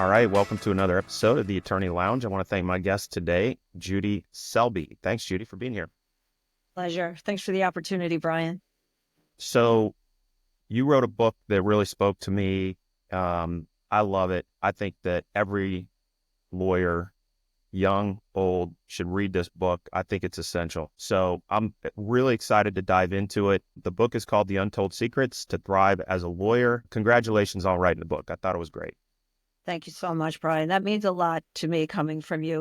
All right, welcome to another episode of the Attorney Lounge. I want to thank my guest today, Judy Selby. Thanks, Judy, for being here. Pleasure. Thanks for the opportunity, Brian. So you wrote a book that really spoke to me. I love it. I think that every lawyer, young, old, should read this book. I think it's essential. So I'm really excited to dive into it. The book is called The Untold Secrets to Thrive as a Lawyer. Congratulations on writing the book. I thought it was great. Thank you so much, Brian. That means a lot to me coming from you.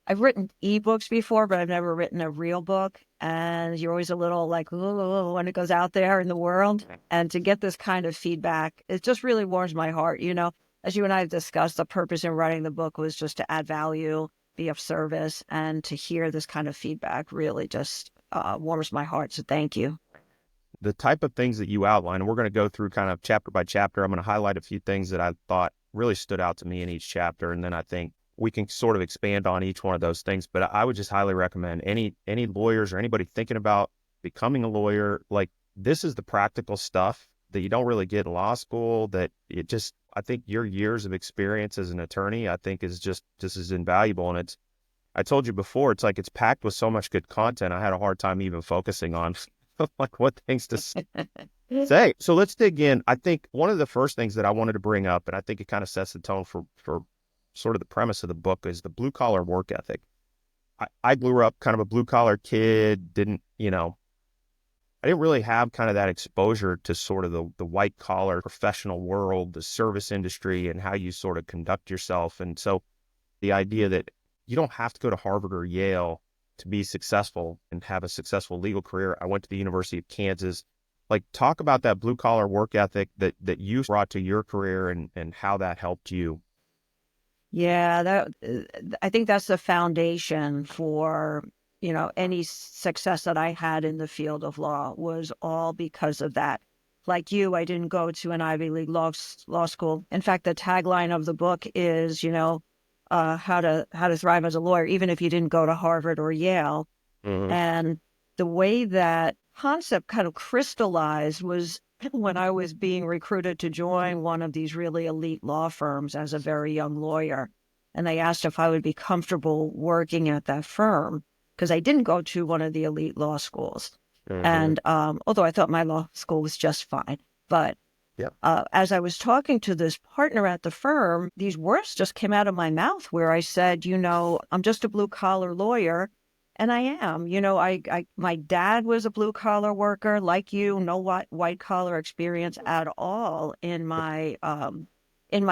I've written ebooks before, but I've never written a real book. And you're always a little like, "Ooh," when it goes out there in the world. And to get this kind of feedback, it just really warms my heart. As you and I have discussed, the purpose in writing the book was just to add value, be of service, and to hear this kind of feedback really just warms my heart. So thank you. The type of things that you outline, and we're going to go through kind of chapter by chapter. I'm going to highlight a few things that I thought really stood out to me in each chapter, and then I think we can sort of expand on each one of those things. But I would just highly recommend any lawyers or anybody thinking about becoming a lawyer, like, this is the practical stuff that you don't really get in law school, that I think your years of experience as an attorney, I think is just as invaluable. And I told you before, it's like it's packed with so much good content. I had a hard time even focusing on like what things to say. So let's dig in. I think one of the first things that I wanted to bring up, and I think it kind of sets the tone for sort of the premise of the book, is the blue collar work ethic. I grew up kind of a blue collar kid, I didn't really have kind of that exposure to sort of the white collar professional world, the service industry, and how you sort of conduct yourself. And so the idea that you don't have to go to Harvard or Yale to be successful and have a successful legal career. I went to the University of Kansas. Like, talk about that blue collar work ethic that you brought to your career and how that helped you. Yeah, I think that's the foundation for, any success that I had in the field of law was all because of that. Like you, I didn't go to an Ivy League law school. In fact, the tagline of the book is, how to thrive as a lawyer, even if you didn't go to Harvard or Yale. Mm-hmm. And the way that concept kind of crystallized was when I was being recruited to join one of these really elite law firms as a very young lawyer. And they asked if I would be comfortable working at that firm, because I didn't go to one of the elite law schools. Mm-hmm. And although I thought my law school was just fine, but as I was talking to this partner at the firm, these words just came out of my mouth where I said, I'm just a blue collar lawyer. And I am. My dad was a blue collar worker like you, no white collar experience at all in my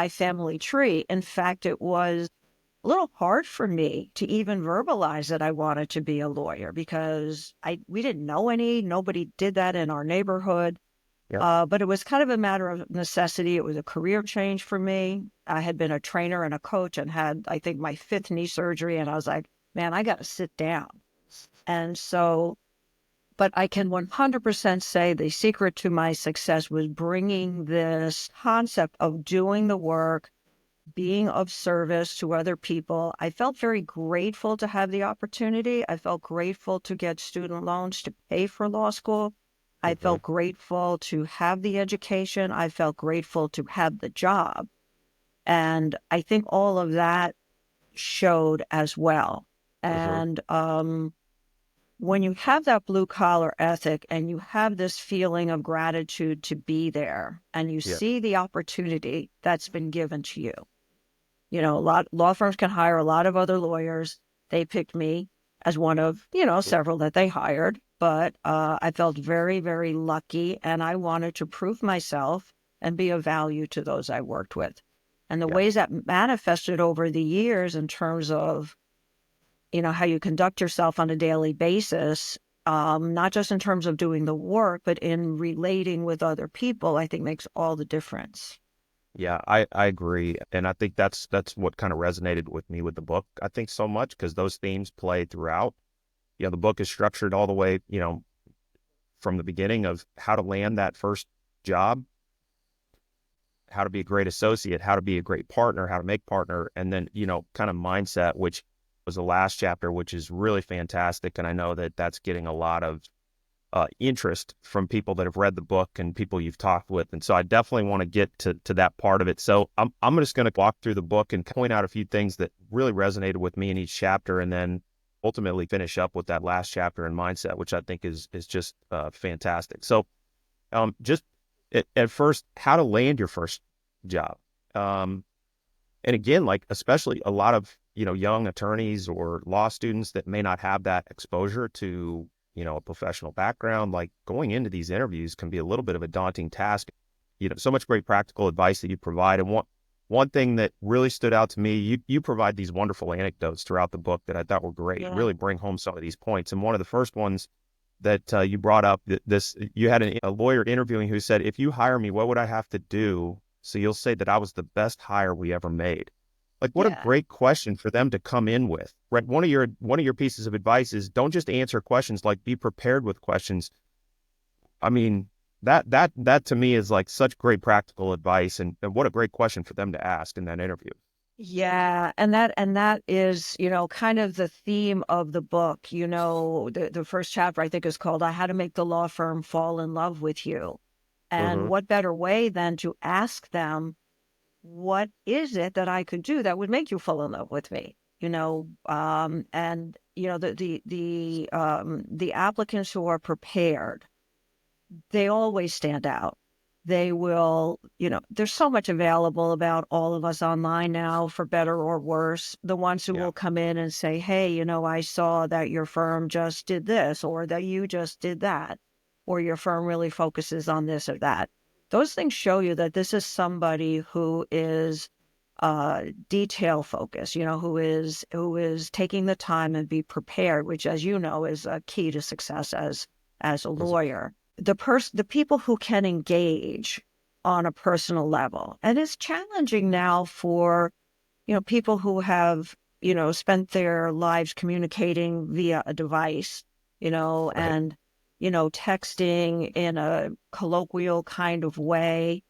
family tree. In fact, it was a little hard for me to even verbalize that I wanted to be a lawyer because we didn't know nobody did that in our neighborhood. Yep. But it was kind of a matter of necessity. It was a career change for me. I had been a trainer and a coach and had, I think, my 5th knee surgery. And I was like, man, I got to sit down. And so, but I can 100% say the secret to my success was bringing this concept of doing the work, being of service to other people. I felt very grateful to have the opportunity. I felt grateful to get student loans to pay for law school. I felt grateful to have the education. I felt grateful to have the job. And I think all of that showed as well. And when you have that blue collar ethic and you have this feeling of gratitude to be there and you see the opportunity that's been given to you, law firms can hire a lot of other lawyers. They picked me as one of, several that they hired. But I felt very, very lucky, and I wanted to prove myself and be of value to those I worked with. And the ways that manifested over the years in terms of, how you conduct yourself on a daily basis, not just in terms of doing the work, but in relating with other people, I think makes all the difference. Yeah, I agree. And I think that's what kind of resonated with me with the book, I think, so much, because those themes play throughout. The book is structured all the way, from the beginning of how to land that first job, how to be a great associate, how to be a great partner, how to make partner, and then, kind of mindset, which was the last chapter, which is really fantastic. And I know that that's getting a lot of interest from people that have read the book and people you've talked with. And so I definitely want to get to that part of it. So I'm just going to walk through the book and point out a few things that really resonated with me in each chapter, and then ultimately finish up with that last chapter in mindset, which I think is just fantastic. So just at first, how to land your first job. And again, like especially a lot of, young attorneys or law students that may not have that exposure to, a professional background, like going into these interviews can be a little bit of a daunting task. So much great practical advice that you provide. And one thing that really stood out to me, you provide these wonderful anecdotes throughout the book that I thought were great, Yeah. really bring home some of these points. And one of the first ones that you brought up, you had a lawyer interviewing who said, if you hire me, what would I have to do so you'll say that I was the best hire we ever made? Like, what a Yeah. great question for them to come in with, right? One of your pieces of advice is don't just answer questions, like be prepared with questions. I mean, that to me is like such great practical advice, and what a great question for them to ask in that interview. Yeah, and that is, kind of the theme of the book. The first chapter I think is called "How to Make the Law Firm Fall in Love with You." And Mm-hmm. what better way than to ask them, what is it that I could do that would make you fall in love with me? And the applicants who are prepared, they always stand out. They will, there's so much available about all of us online now, for better or worse. The ones who Yeah. will come in and say, hey, I saw that your firm just did this, or that you just did that, or your firm really focuses on this or that. Those things show you that this is somebody who is detail focused, who is taking the time and be prepared, which, as you know, is a key to success as a lawyer. The people who can engage on a personal level. And it's challenging now for, people who have, spent their lives communicating via a device, Right. and, texting in a colloquial kind of way,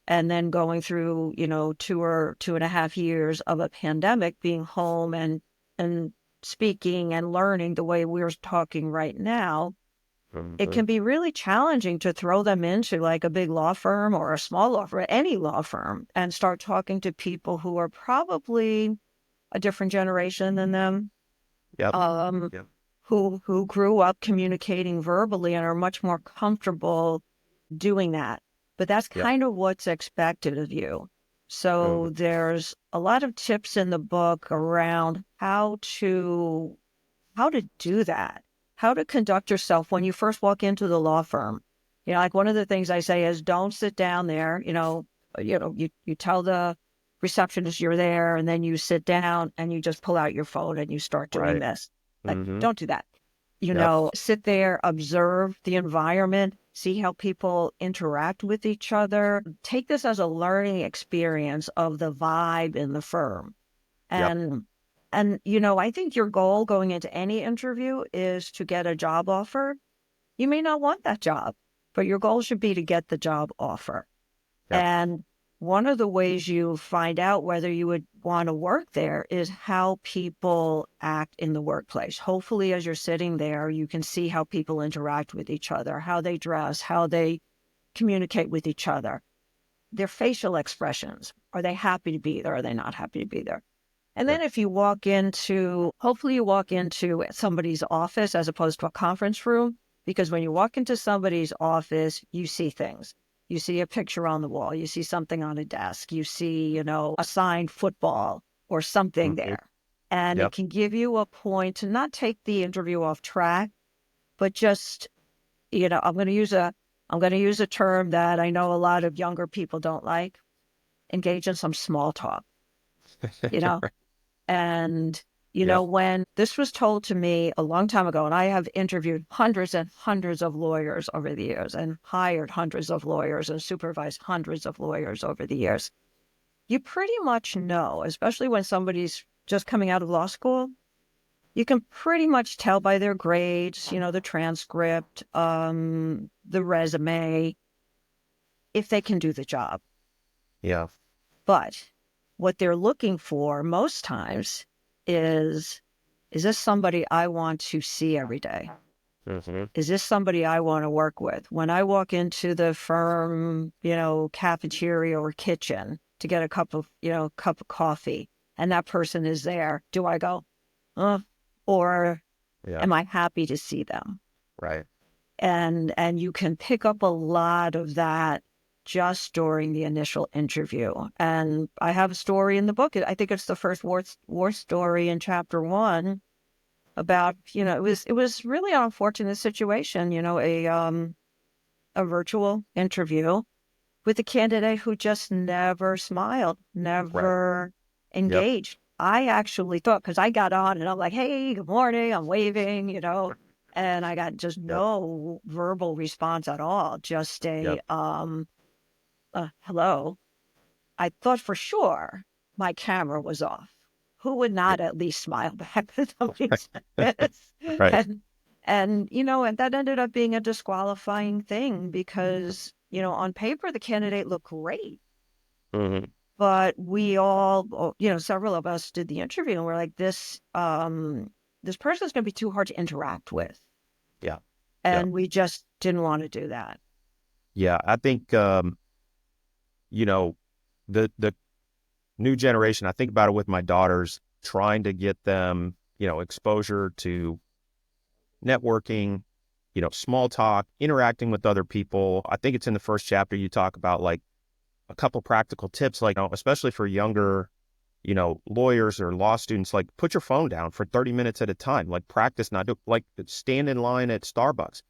and then going through, 2.5 years of a pandemic, being home and speaking and learning the way we're talking right now. It Mm-hmm. can be really challenging to throw them into like a big law firm or a small law firm, any law firm, and start talking to people who are probably a different generation than them, Yep. um, Yep. who grew up communicating verbally and are much more comfortable doing that. But that's Yep. kind of what's expected of you. So Mm-hmm. there's a lot of tips in the book around how to do that, how to conduct yourself when you first walk into the law firm. Like one of the things I say is don't sit down there. You tell the receptionist you're there, and then you sit down and you just pull out your phone and you start doing Right. this. Like, Mm-hmm. don't do that. Yep. Sit there, observe the environment, see how people interact with each other. Take this as a learning experience of the vibe in the firm. Yep. And I think your goal going into any interview is to get a job offer. You may not want that job, but your goal should be to get the job offer. Yep. And one of the ways you find out whether you would want to work there is how people act in the workplace. Hopefully, as you're sitting there, you can see how people interact with each other, how they dress, how they communicate with each other, their facial expressions. Are they happy to be there? Are they not happy to be there? And Yep. then if hopefully you walk into somebody's office as opposed to a conference room, because when you walk into somebody's office, you see things. You see a picture on the wall, you see something on a desk, you see, a signed football or something Mm-hmm. there. And it Yep. can give you a point to not take the interview off track, but just, I'm going to use a term that I know a lot of younger people don't like. Engage in some small talk, you know, and, Yep. when this was told to me a long time ago, and I have interviewed hundreds and hundreds of lawyers over the years and hired hundreds of lawyers and supervised hundreds of lawyers over the years, you pretty much know, especially when somebody's just coming out of law school, you can pretty much tell by their grades, the transcript, the resume, if they can do the job. Yeah. But what they're looking for most times is this somebody I want to see every day? Mm-hmm. Is this somebody I want to work with? When I walk into the firm, cafeteria or kitchen to get a cup of coffee, and that person is there, do I go, or Yeah. am I happy to see them? Right. And you can pick up a lot of that just during the initial interview. And I have a story in the book. I think it's the first war story in chapter 1 about, it was really an unfortunate situation, a virtual interview with a candidate who just never smiled, Right. never Yep. engaged. I actually thought, because I got on and I'm like, hey, good morning, I'm waving, and I got just Yep. no verbal response at all, just Yep. hello. I thought for sure my camera was off. Who would Yep. not at least smile back at somebody said this? Right. And that ended up being a disqualifying thing because, on paper the candidate looked great, Mm-hmm. but we all, several of us did the interview and we're like, this person is going to be too hard to interact with, Yeah. Yeah. and we just didn't want to do that. Yeah. I think, you know, the new generation, I think about it with my daughters, trying to get them, exposure to networking, small talk, interacting with other people. I think it's in the first chapter you talk about like a couple practical tips, like, especially for younger, lawyers or law students, like put your phone down for 30 minutes at a time, like practice, not do, like stand in line at Starbucks,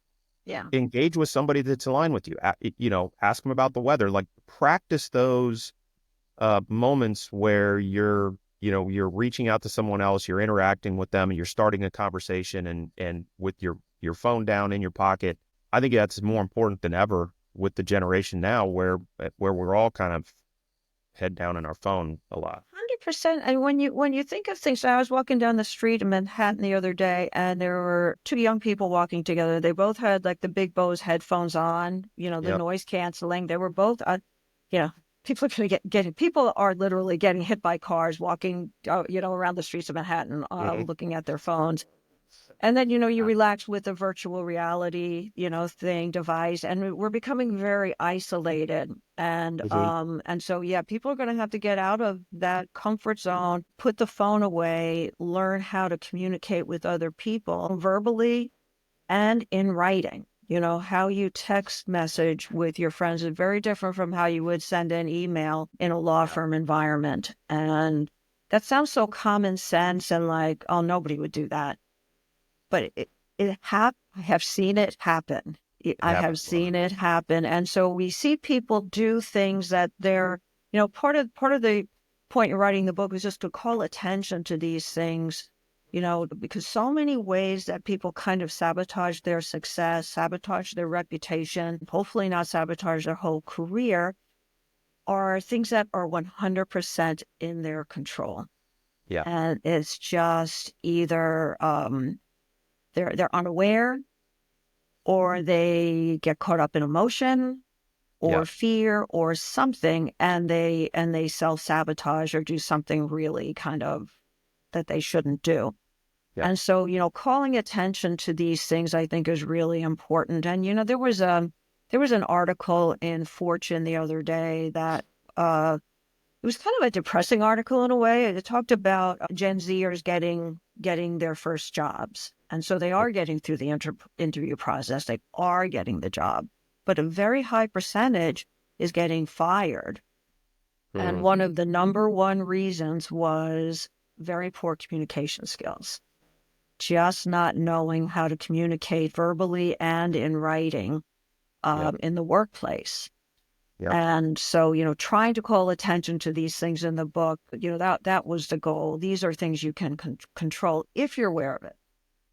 Yeah. engage with somebody that's aligned with you, ask them about the weather, like practice those moments where you're reaching out to someone else, you're interacting with them, and you're starting a conversation, and with your phone down in your pocket. I think that's more important than ever with the generation now, where we're all kind of head down in our phone a lot. 100%. And when you think of things, I was walking down the street in Manhattan the other day, and there were two young people walking together. They both had like the big Bose headphones on, the Yep. noise canceling. They were both, you know, people are going to people are literally getting hit by cars walking, around the streets of Manhattan, Hmm. looking at their phones. And then, you relax with a virtual reality, device, and we're becoming very isolated. Hmm. And so, yeah, people are going to have to get out of that comfort zone, put the phone away, learn how to communicate with other people verbally and in writing. How you text message with your friends is very different from how you would send an email in a law Yeah. firm environment. And that sounds so common sense and like, oh, nobody would do that, but I have seen it happen. It I have happens a lot. seen it happen. And so we see people do things that they're, part of the point in writing the book was just to call attention to these things, because so many ways that people kind of sabotage their success, sabotage their reputation, hopefully not sabotage their whole career, are things that are 100% in their control. Yeah. And it's just either they're unaware, or they get caught up in emotion Yeah. or fear or something, and they self-sabotage or do something really kind of that they shouldn't do. Yeah. And so, calling attention to these things I think is really important. And there was an article in Fortune the other day that it was kind of a depressing article in a way. It talked about Gen Zers getting their first jobs. And so they are getting through the interview process. They are getting the job. But a very high percentage is getting fired. And Hmm. one of the number one reasons was very poor communication skills. Just not knowing how to communicate verbally and in writing Yep. in the workplace. Yep. And so, trying to call attention to these things in the book, that was the goal. These are things you can control if you're aware of it.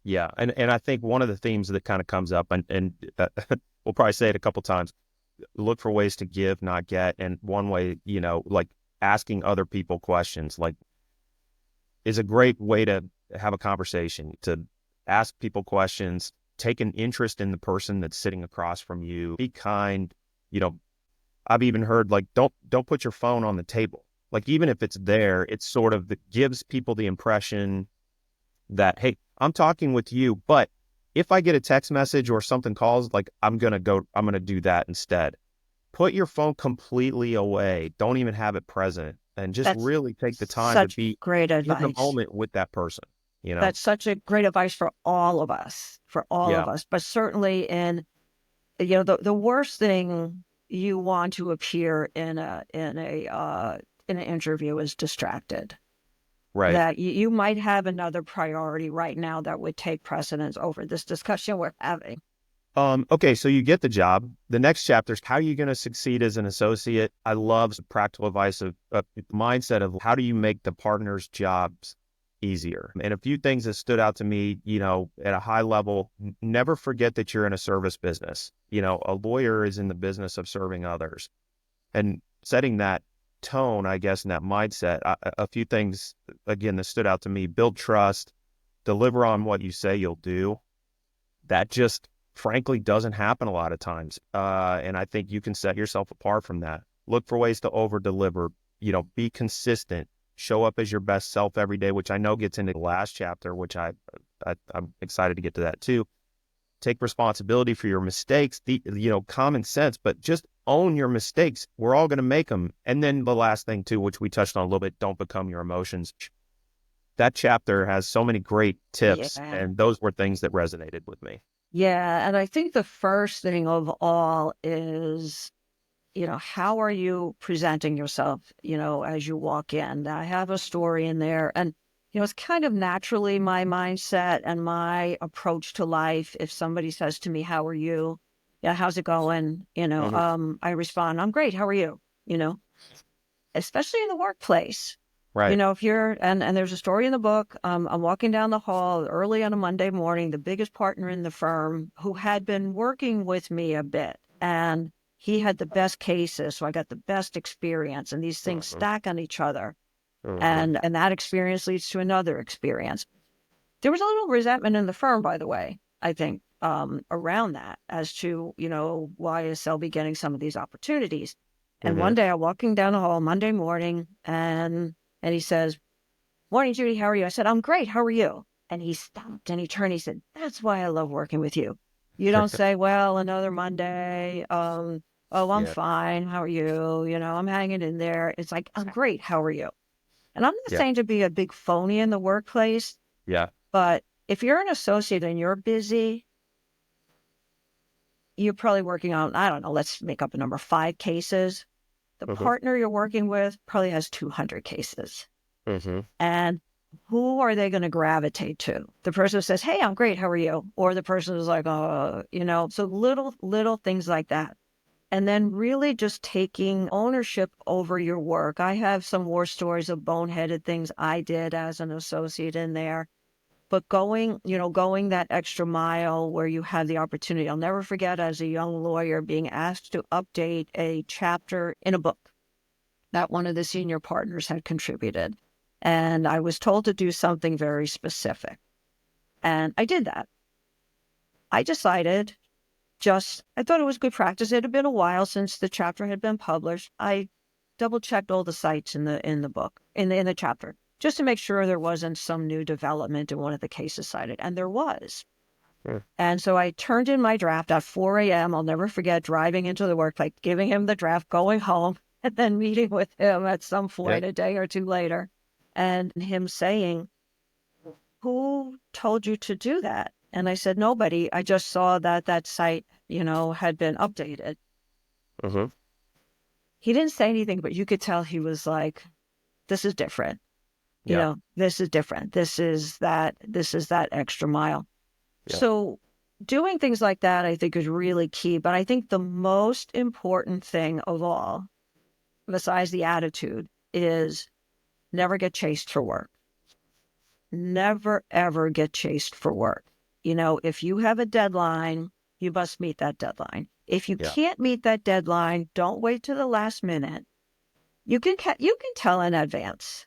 Yeah. And I think one of the themes that kind of comes up, and we'll probably say it a couple times, look for ways to give, not get. And one way, like asking other people questions, like, is a great way to have a conversation, to ask people questions, take an interest in the person that's sitting across from you, be kind. You know, I've even heard like, don't put your phone on the table. Like, even if it's there, it's sort of, that gives people the impression that, hey, I'm talking with you, but if I get a text message or something calls, like I'm going to do that instead. Put your phone completely away. Don't even have it present, and just That's really take the time to such be great in the advice. moment with that person, you know? That's such a great advice for all of Yeah. us, but certainly the worst thing you want to appear in an interview is distracted. Right. That you might have another priority right now that would take precedence over this discussion we're having. Okay, so you get the job. The next chapter is how are you going to succeed as an associate? I love some practical advice of mindset of how do you make the partner's jobs easier? And a few things that stood out to me, at a high level, never forget that you're in a service business. A lawyer is in the business of serving others. And setting that tone, I guess, and that mindset, a few things, again, that stood out to me: build trust, deliver on what you say you'll do. That just frankly doesn't happen a lot of times. And I think you can set yourself apart from that. Look for ways to over deliver, be consistent, show up as your best self every day, which I know gets into the last chapter, which I'm excited to get to that too. Take responsibility for your mistakes, common sense, but just own your mistakes. We're all going to make them. And then the last thing too, which we touched on a little bit, don't become your emotions. That chapter has so many great tips, Yeah. and those were things that resonated with me. Yeah. And I think the first thing of all is, how are you presenting yourself, as you walk in? I have a story in there, and, it's kind of naturally my mindset and my approach to life. If somebody says to me, "How are you?" Yeah, how's it going? Hmm. I respond, "I'm great. How are you?" Especially in the workplace. Right. If you're, and there's a story in the book. I'm walking down the hall early on a Monday morning, the biggest partner in the firm who had been working with me a bit, and he had the best cases. So I got the best experience, and these things Hmm. stack on each other. Hmm. And that experience leads to another experience. There was a little resentment in the firm, by the way, I think, around that as to, why is Selby getting some of these opportunities? And Hmm. one day I'm walking down the hall Monday morning, and he says, "Morning, Judy, how are you?" I said, "I'm great. How are you?" And he stopped and he turned. He said, "That's why I love working with you. You don't say, 'Well, another Monday. Oh, I'm Yeah. fine. How are you? I'm hanging in there.' It's like, 'I'm great. How are you?'" And I'm not Yeah. saying to be a big phony in the workplace, Yeah. but if you're an associate and you're busy, you're probably working on, I don't know, let's make up a number, 5 cases. The Hmm. partner you're working with probably has 200 cases. Hmm. And who are they going to gravitate to? The person who says, "Hey, I'm great. How are you?" Or the person who's like, so little things like that. And then really just taking ownership over your work. I have some war stories of boneheaded things I did as an associate in there. But going that extra mile where you have the opportunity. I'll never forget as a young lawyer being asked to update a chapter in a book that one of the senior partners had contributed. And I was told to do something very specific. And I did that. I decided I thought it was good practice. It had been a while since the chapter had been published. I double checked all the sites in the book, in the chapter, just to make sure there wasn't some new development in one of the cases cited. And there was. And so I turned in my draft at 4 a.m. I'll never forget driving into the workplace, giving him the draft, going home, and then meeting with him at some Yeah. point a day or two later, and him saying, "Who told you to do that?" And I said, "Nobody. I just saw that site, had been updated." Hmm. He didn't say anything, but you could tell he was like, "This is different. Yeah. This is different. This is that extra mile." Yeah. So doing things like that, I think, is really key. But I think the most important thing of all, besides the attitude, is never get chased for work. Never, ever get chased for work. If you have a deadline, you must meet that deadline. If you Yeah. can't meet that deadline, don't wait to the last minute. You can tell in advance.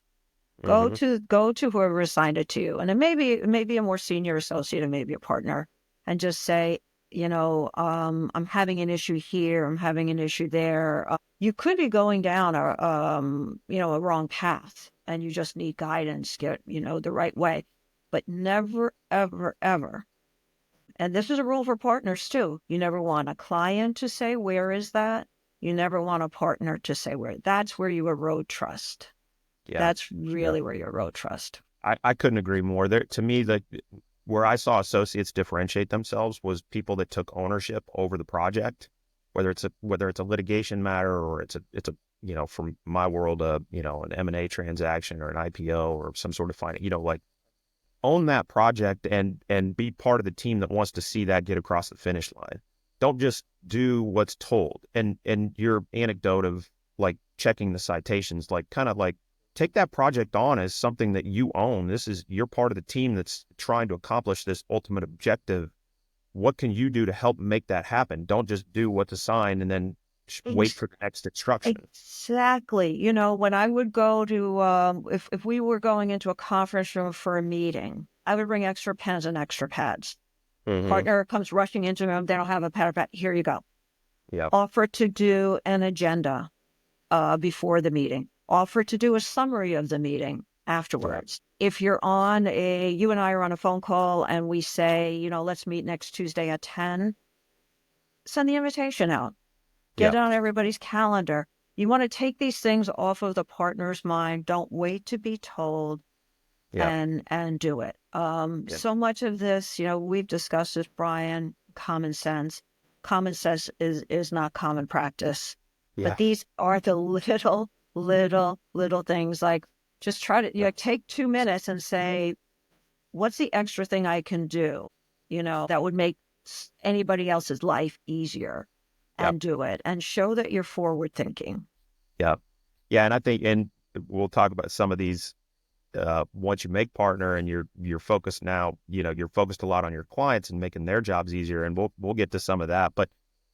Go Hmm. to go to whoever assigned it to you, and it may be a more senior associate, and maybe a partner, and just say, I'm having an issue here, I'm having an issue there. You could be going down a wrong path, and you just need guidance, get the right way. But never, ever, ever and this is a rule for partners too. You never want a client to say, where is that? You never want a partner to say where. That's where you erode trust. Yeah. That's really where you erode trust. I couldn't agree more. There, to me, where I saw associates differentiate themselves was people that took ownership over the project, whether it's a litigation matter or it's a from my world, an M&A transaction or an IPO or some sort of finance, like own that project and be part of the team that wants to see that get across the finish line. Don't just do what's told. And your anecdote of like checking the citations, like kind of like take that project on as something that you own. You're part of the team that's trying to accomplish this ultimate objective. What can you do to help make that happen? Don't just do what's assigned and then wait for the next instruction. Exactly. When I would go to, if we were going into a conference room for a meeting, I would bring extra pens and extra pads. Mm-hmm. Partner comes rushing into them. They don't have a pad or pad. Here you go. Yeah. Offer to do an agenda before the meeting. Offer to do a summary of the meeting afterwards. If you and I are on a phone call and we say, let's meet next Tuesday at 10, send the invitation out. Get Yeah. it on everybody's calendar. You want to take these things off of the partner's mind. Don't wait to be told Yeah. and do it. Yeah. So much of this, we've discussed this, Brian, common sense. Common sense is not common practice. But Yeah. these are the little things, like just try to take 2 minutes and say, what's the extra thing I can do, that would make anybody else's life easier, Yeah. and do it and show that you're forward thinking. Yeah. Yeah. And I think, and we'll talk about some of these once you make partner and you're focused now, you're focused a lot on your clients and making their jobs easier. And we'll get to some of that. But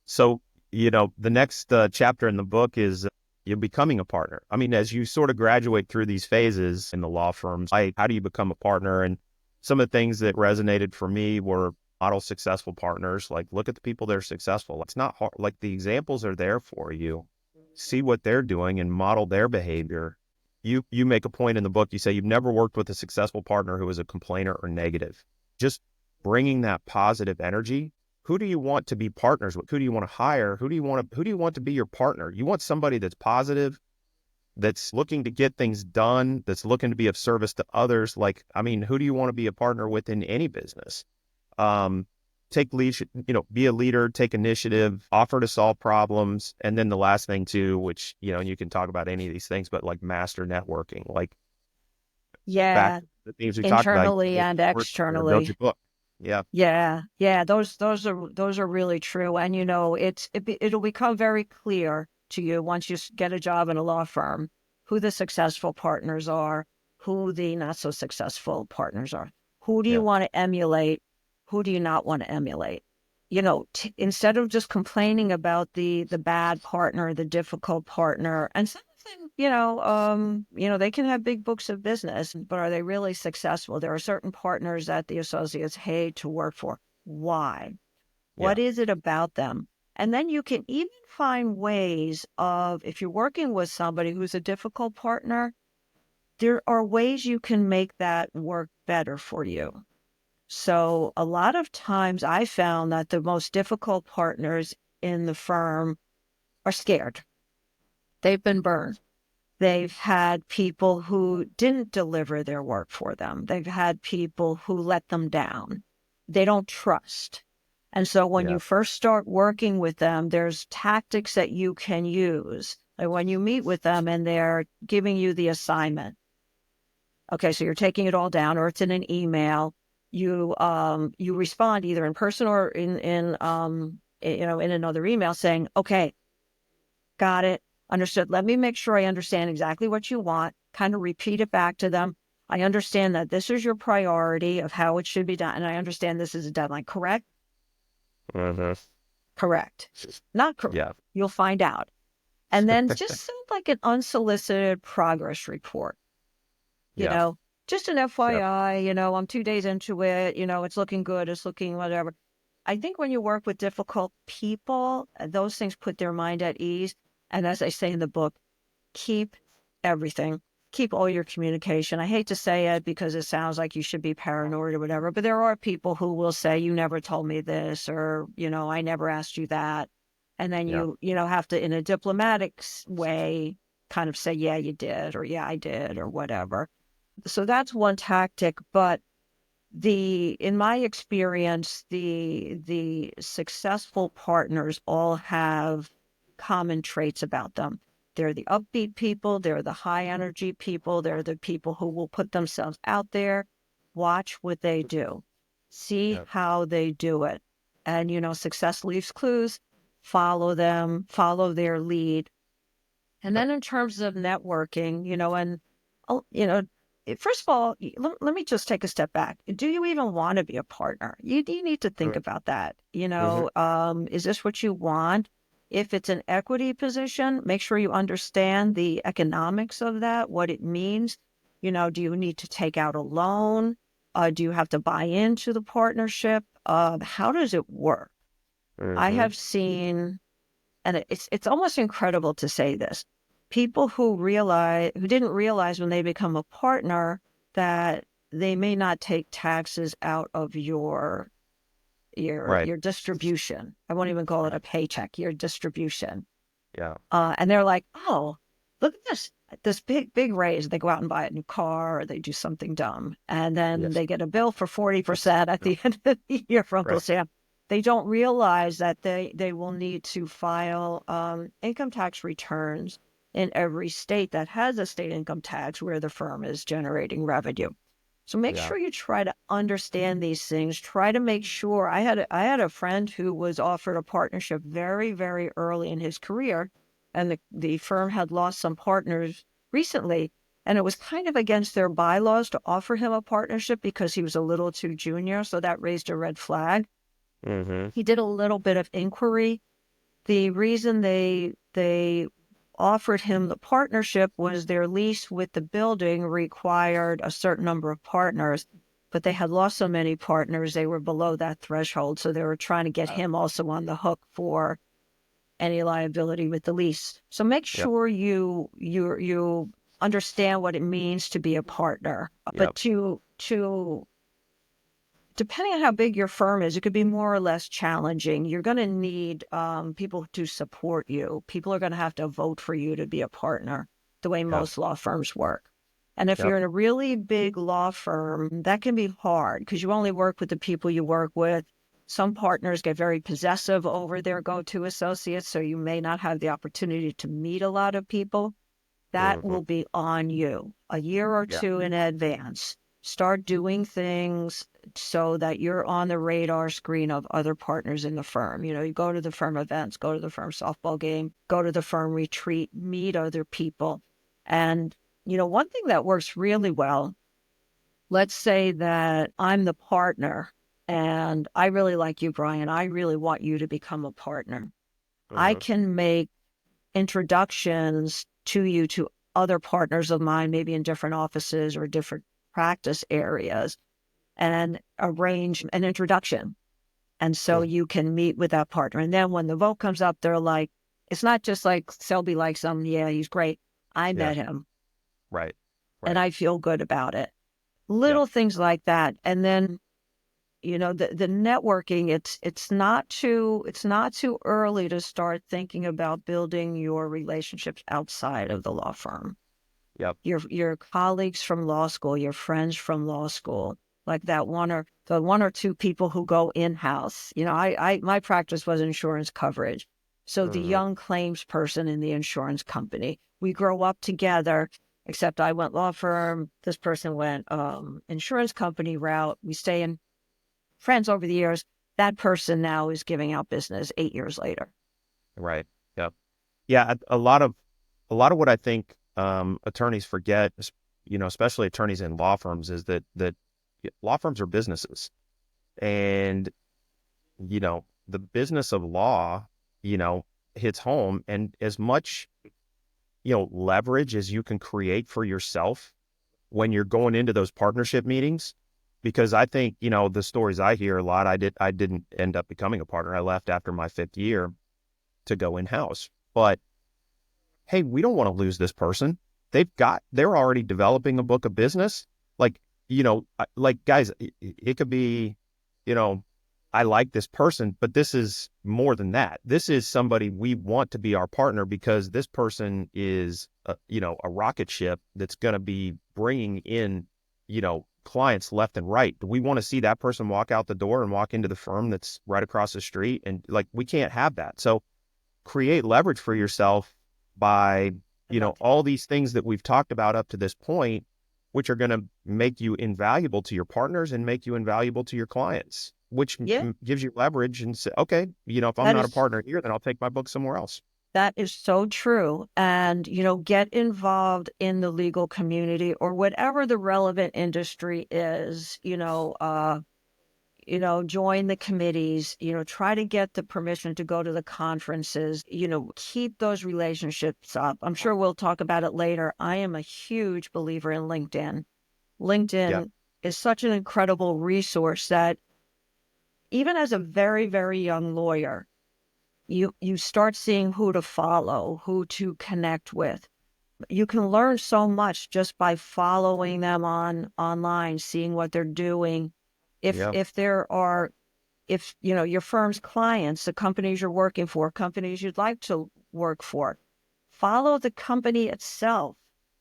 so, the next chapter in the book is you're becoming a partner. I mean, as you sort of graduate through these phases in the law firms, how do you become a partner? And some of the things that resonated for me were model successful partners. Like, look at the people that are successful. It's not hard. Like, the examples are there for you. See what they're doing and model their behavior. You make a point in the book. You say you've never worked with a successful partner who is a complainer or negative. Just bringing that positive energy. Who do you want to be partners with? Who do you want to hire? Who do you want to be your partner? You want somebody that's positive, that's looking to get things done, that's looking to be of service to others. Like, I mean, who do you want to be a partner with in any business? Take leadership, be a leader, take initiative, offer to solve problems. And then the last thing too, which, and you can talk about any of these things, but like master networking, like back Yeah, to the things we talked about, internally and build externally. your book. Yeah. Yeah, those are really true. And it'll become very clear to you once you get a job in a law firm who the successful partners are, who the not so successful partners are. Who do you Yeah. want to emulate? Who do you not want to emulate? Instead of just complaining about the bad partner, the difficult partner, and some of them, they can have big books of business, but are they really successful? There are certain partners that the associates hate to work for. Why? Yeah. What is it about them? And then you can even find ways of, if you're working with somebody who's a difficult partner, there are ways you can make that work better for you. So a lot of times I found that the most difficult partners in the firm are scared. They've been burned. They've had people who didn't deliver their work for them. They've had people who let them down. They don't trust. And so when Yeah. you first start working with them, there's tactics that you can use. Like when you meet with them and they're giving you the assignment. Okay, so you're taking it all down, or it's in an email. You respond either in person or in another email saying, okay, got it, understood. Let me make sure I understand exactly what you want. Kind of repeat it back to them. I understand that this is your priority of how it should be done, and I understand this is a deadline. Correct? Uh-huh. Correct. Not correct. Yeah. You'll find out. And then just send like an unsolicited progress report. you Yeah. know, just an Yeah. FYI, I'm 2 days into it, it's looking good, it's looking whatever. I think when you work with difficult people, those things put their mind at ease. And as I say in the book, keep everything keep all your communication. I hate to say it because it sounds like you should be paranoid or whatever, but there are people who will say, you never told me this, or, I never asked you that. And then Yeah. have to, in a diplomatic way, kind of say, yeah, you did, or yeah, I did, or whatever. So that's one tactic. But in my experience, the successful partners all have common traits about them. They're the upbeat people, they're the high energy people, they're the people who will put themselves out there. Watch what they do, see Yeah. how they do it. And success leaves clues. Follow them, follow their lead. And Yep. then in terms of networking, and oh, first of all, let me just take a step back. Do you even want to be a partner? You need to think about that. Mm-hmm. Is this what you want? If it's an equity position, make sure you understand the economics of that, what it means. Do you need to take out a loan? Do you have to buy into the partnership? How does it work? I Mm-hmm. have seen, and it's almost incredible to say this, people who didn't realize when they become a partner that they may not take taxes out of Right. your distribution. I won't even call it a Right. paycheck, your distribution. Yeah. And they're like, oh, look at this big raise. They go out and buy a new car, or they do something dumb, and then Yes. they get a bill for 40% at the end of the year from Uncle Right. Sam. They don't realize that they will need to file income tax returns in every state that has a state income tax where the firm is generating revenue. So make Yeah. sure you try to understand these things. Try to make sure. I had a friend who was offered a partnership very, very early in his career, and the firm had lost some partners recently, and it was kind of against their bylaws to offer him a partnership because he was a little too junior. So that raised a red flag. Mm-hmm. He did a little bit of inquiry. The reason they offered him the partnership was their lease with the building required a certain number of partners, but they had lost so many partners they were below that threshold, so they were trying to get him also on the hook for any liability with the lease. So make Yep. sure you understand what it means to be a partner, but Yep. to depending on how big your firm is, it could be more or less challenging. You're going to need people to support you. People are going to have to vote for you to be a partner, the way Yep. most law firms work. And if Yep. you're in a really big law firm, that can be hard because you only work with the people you work with. Some partners get very possessive over their go-to associates, so you may not have the opportunity to meet a lot of people. That Mm-hmm. will be on you a year or Yeah. two in advance. Start doing things so that you're on the radar screen of other partners in the firm. You go to the firm events, go to the firm softball game, go to the firm retreat, meet other people. And, one thing that works really well, let's say that I'm the partner and I really like you, Brian. I really want you to become a partner. I Mm-hmm. can make introductions to you to other partners of mine, maybe in different offices or different practice areas, and arrange an introduction. And so Mm-hmm. you can meet with that partner. And then when the vote comes up, they're like, it's not just like Selby likes him. Yeah, he's great. I Yeah. met him Right. and Right. I feel good about it. Yep. Little things like that. And then the networking, it's not too early to start thinking about building your relationships outside of the law firm. Yep. Your colleagues from law school, your friends from law school, like the one or two people who go in-house. I my practice was insurance coverage. So the Mm-hmm. young claims person in the insurance company, we grow up together, except I went law firm, this person went insurance company route. We stay in friends over the years. That person now is giving out business 8 years later. Right. Yep. Yeah. A lot of what I think attorneys forget, especially attorneys in law firms, is that law firms are businesses, and the business of law, you know, hits home, and as much leverage as you can create for yourself when you're going into those partnership meetings. Because I think, the stories I hear a lot, I didn't end up becoming a partner. I left after my fifth year to go in-house. But hey, we don't want to lose this person. they're already developing a book of business. Like, like guys, it could be, you know, I like this person, but this is more than that. This is somebody we want to be our partner because this person is, a rocket ship that's going to be bringing in, clients left and right. Do we want to see that person walk out the door and walk into the firm that's right across the street? And like, we can't have that. So create leverage for yourself by, all these things that we've talked about up to this point, which are going to make you invaluable to your partners and make you invaluable to your clients, which Yeah, gives you leverage and say, okay, if I'm that not a is partner here, then I'll take my book somewhere else. that is so true. And, get involved in the legal community or whatever the relevant industry is, join the committees, try to get the permission to go to the conferences, keep those relationships up. I'm sure we'll talk about it later. I am a huge believer in LinkedIn. Yeah. LinkedIn is such an incredible resource that even as a very, very young lawyer, you start seeing who to follow, who to connect with. You can learn so much just by following them online, seeing what they're doing. Yeah. If your firm's clients, the companies you're working for, companies you'd like to work for, follow the company itself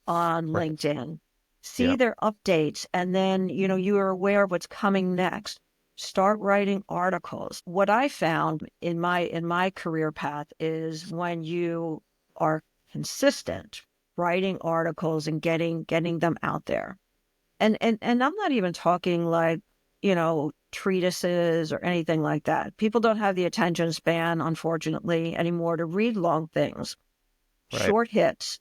on Right. LinkedIn, see Yeah. their updates, and then you are aware of what's coming next. Start writing articles. What I found in my career path is when you are consistent writing articles and getting them out there. And I'm not even talking like, treatises or anything like that. People don't have the attention span, unfortunately, anymore to read long things. Right. Short hits.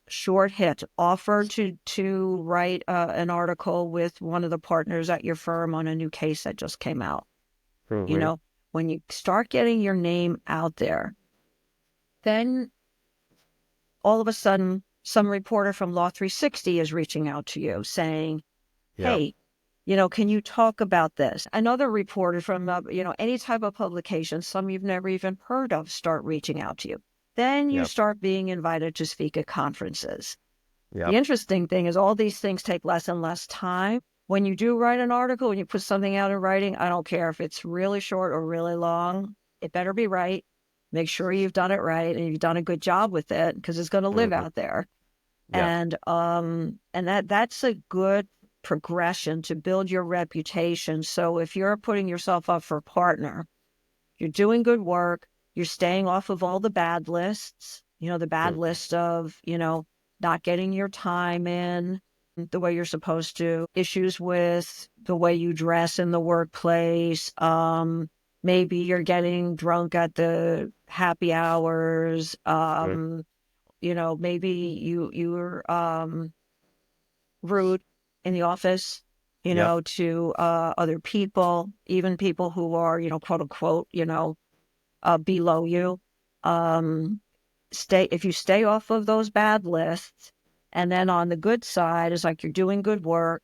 Offer to write an article with one of the partners at your firm on a new case that just came out. You Mm-hmm. know, when you start getting your name out there, then all of a sudden, some reporter from Law 360 is reaching out to you saying, Yeah. hey, can you talk about this? Another reporter from, any type of publication, some you've never even heard of, start reaching out to you. Then you Yeah. start being invited to speak at conferences. Yeah. The interesting thing is all these things take less and less time. When you do write an article, when you put something out in writing, I don't care if it's really short or really long, it better be right. Make sure you've done it right and you've done a good job with it because it's going to live Mm-hmm. out there. Yeah. And that's a good progression to build your reputation. So if you're putting yourself up for a partner, you're doing good work, you're staying off of all the bad lists, the bad Mm-hmm. list of, not getting your time in the way you're supposed to, issues with the way you dress in the workplace. Maybe you're getting drunk at the happy hours. Maybe you're rude in the office, Yep. to other people, even people who are, quote unquote, below you. Um, if you stay off of those bad lists, and then on the good side is like you're doing good work,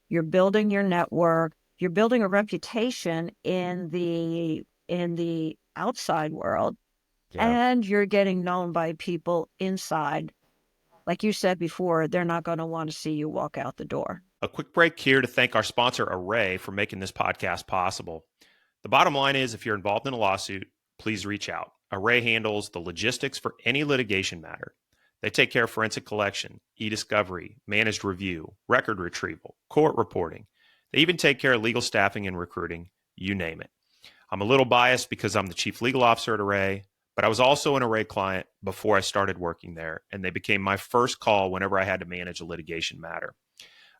you're building your network, you're building a reputation in the outside world, Yeah. and you're getting known by people inside. Like you said before, they're not going to want to see you walk out the door. A quick break here to thank our sponsor, Array, for making this podcast possible. The bottom line is if you're involved in a lawsuit, please reach out. Array handles the logistics for any litigation matter. They take care of forensic collection, e-discovery, managed review, record retrieval, court reporting. They even take care of legal staffing and recruiting, you name it. I'm a little biased because I'm the chief legal officer at Array, but I was also an Array client before I started working there, and they became my first call whenever I had to manage a litigation matter.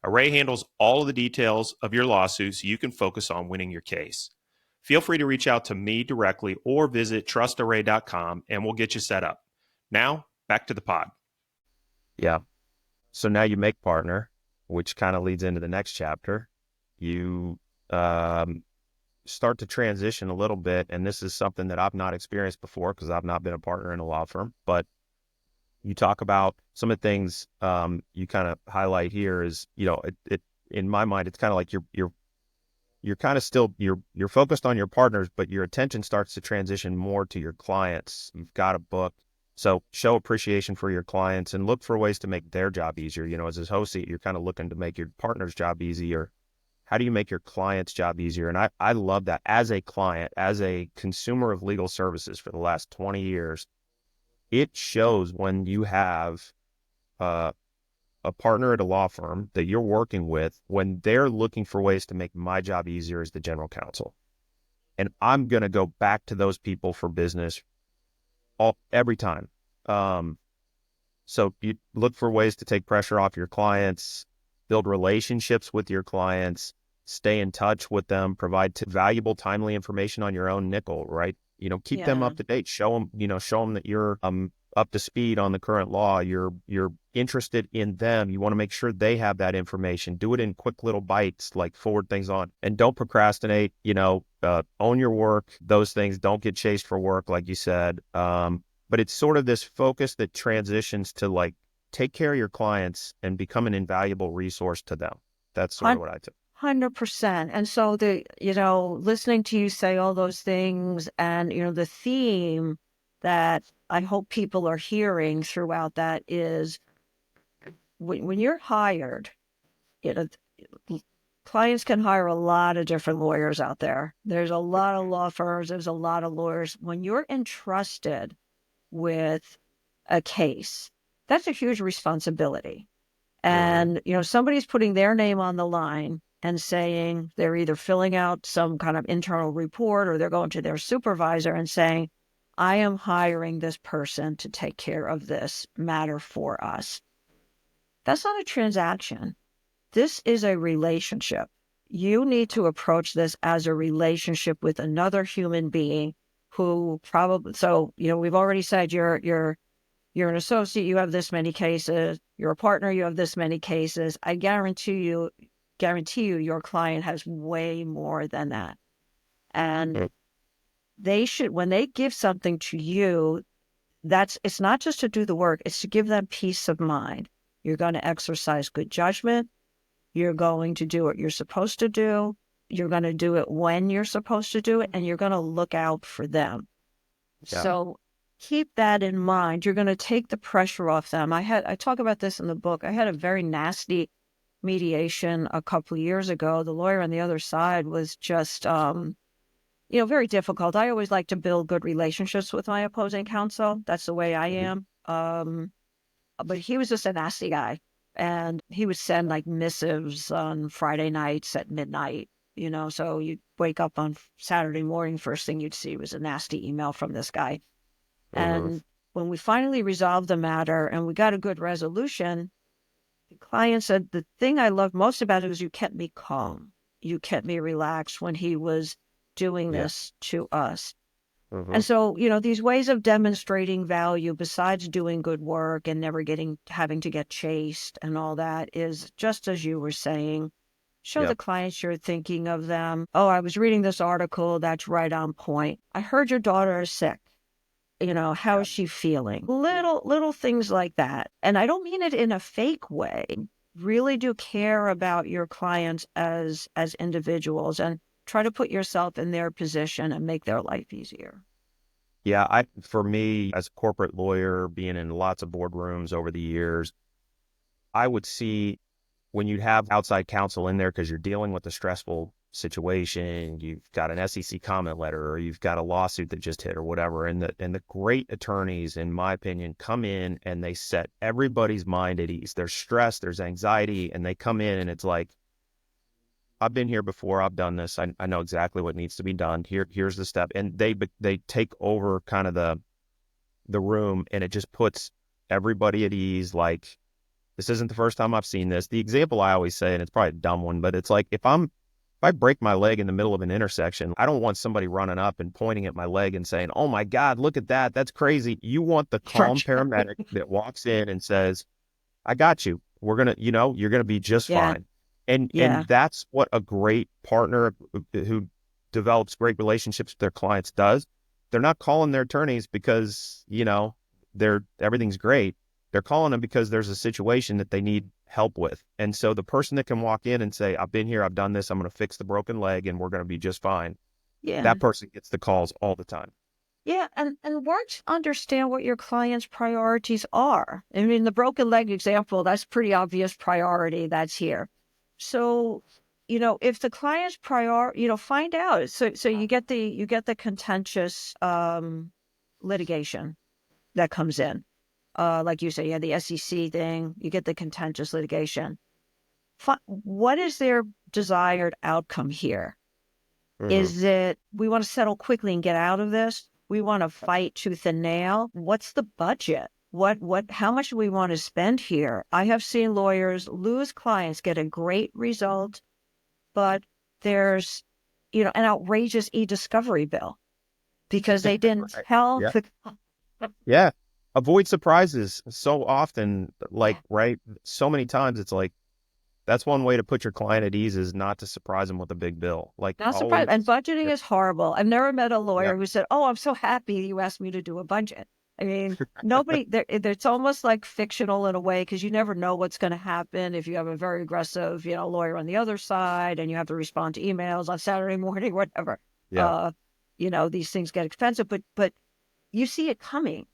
Array handles all of the details of your lawsuit so you can focus on winning your case. Feel free to reach out to me directly or visit trustarray.com and we'll get you set up. Now, back to the pod. Yeah. So now you make partner, which kind of leads into the next chapter. You start to transition a little bit, and this is something that I've not experienced before because I've not been a partner in a law firm, but you talk about some of the things you kind of highlight here is, it in my mind, it's kind of like you're kind of still, you're focused on your partners, but your attention starts to transition more to your clients. You've got a book. So show appreciation for your clients and look for ways to make their job easier. As a host, you're kind of looking to make your partner's job easier. How do you make your client's job easier? And I love that as a client, as a consumer of legal services for the last 20 years, it shows when you have a partner at a law firm that you're working with, when they're looking for ways to make my job easier as the general counsel. And I'm going to go back to those people for business every time. So you look for ways to take pressure off your clients, build relationships with your clients, stay in touch with them, provide valuable, timely information on your own nickel, right? Keep them Yeah. up to date, show them that you're up to speed on the current law. You're interested in them. You want to make sure they have that information. Do it in quick little bites, like forward things on, and don't procrastinate. Own your work. Those things, don't get chased for work, like you said. But it's sort of this focus that transitions to like take care of your clients and become an invaluable resource to them. That's sort of what I took. 100%. And so listening to you say all those things and, the theme that I hope people are hearing throughout that is when you're hired, clients can hire a lot of different lawyers out there. There's a lot of law firms. There's a lot of lawyers. When you're entrusted with a case, that's a huge responsibility. And, somebody's putting their name on the line and saying they're either filling out some kind of internal report or they're going to their supervisor and saying, I am hiring this person to take care of this matter for us. That's not a transaction. This is a relationship. You need to approach this as a relationship with another human being who probably, we've already said you're an associate, you have this many cases. You're a partner, you have this many cases. I guarantee you, your client has way more than that. And they should, when they give something to you, it's not just to do the work, it's to give them peace of mind. You're going to exercise good judgment. You're going to do what you're supposed to do. You're going to do it when you're supposed to do it, and you're going to look out for them. Yeah. So keep that in mind. You're going to take the pressure off them. I talk about this in the book. I had a very nasty mediation a couple of years ago. The lawyer on the other side was just, very difficult. I always like to build good relationships with my opposing counsel. That's the way I am. But he was just a nasty guy. And he would send like missives on Friday nights at midnight, so you'd wake up on Saturday morning, first thing you'd see was a nasty email from this guy. And when we finally resolved the matter and we got a good resolution, the client said, the thing I loved most about it was you kept me calm. You kept me relaxed when he was doing this to us. And so, these ways of demonstrating value, besides doing good work and never having to get chased and all that, is just as you were saying, show the clients you're thinking of them. Oh, I was reading this article. That's right on point. I heard your daughter is sick. How is she feeling? Little things like that. And I don't mean it in a fake way. Really do care about your clients as individuals and try to put yourself in their position and make their life easier. Yeah, for me, as a corporate lawyer, being in lots of boardrooms over the years, I would see when you'd have outside counsel in there because you're dealing with a stressful situation, you've got an SEC comment letter, or you've got a lawsuit that just hit or whatever, and the great attorneys, in my opinion, come in and they set everybody's mind at ease. There's stress, there's anxiety, and they come in and it's like, I've been here before. I've done this. I know exactly what needs to be done. Here's the step. And they take over kind of the room, and it just puts everybody at ease. Like, this isn't the first time I've seen this. The example I always say, and it's probably a dumb one, but it's like, if I break my leg in the middle of an intersection, I don't want somebody running up and pointing at my leg and saying, oh my God, look at that. That's crazy. You want the calm paramedic that walks in and says, I got you. We're going to, you're going to be just fine. And that's what a great partner who develops great relationships with their clients does. They're not calling their attorneys because, everything's great. They're calling them because there's a situation that they need help with. And so the person that can walk in and say, I've been here, I've done this, I'm going to fix the broken leg and we're going to be just fine. Yeah. That person gets the calls all the time. Yeah, and work to understand what your client's priorities are. I mean, the broken leg example, that's pretty obvious priority that's here. So, if the client's find out. So you get the contentious litigation that comes in. Like you say, you have the SEC thing, you get the contentious litigation. What is their desired outcome here? Hmm. Is it we want to settle quickly and get out of this? We want to fight tooth and nail. What's the budget? How much do we want to spend here? I have seen lawyers lose clients, get a great result, but there's, an outrageous e-discovery bill because they didn't Right. tell Yeah. the, Yeah. Avoid surprises so often, yeah, like, right? So many times it's like, that's one way to put your client at ease is not to surprise them with a big bill. Like not surprised. And always. budgeting Yep. is horrible. I've never met a lawyer Yep. who said, "Oh, I'm so happy you asked me to do a budget." I mean, nobody there. It's almost like fictional in a way because you never know what's going to happen if you have a very aggressive, lawyer on the other side, and you have to respond to emails on Saturday morning, whatever. Yeah. Uh, these things get expensive, but you see it coming.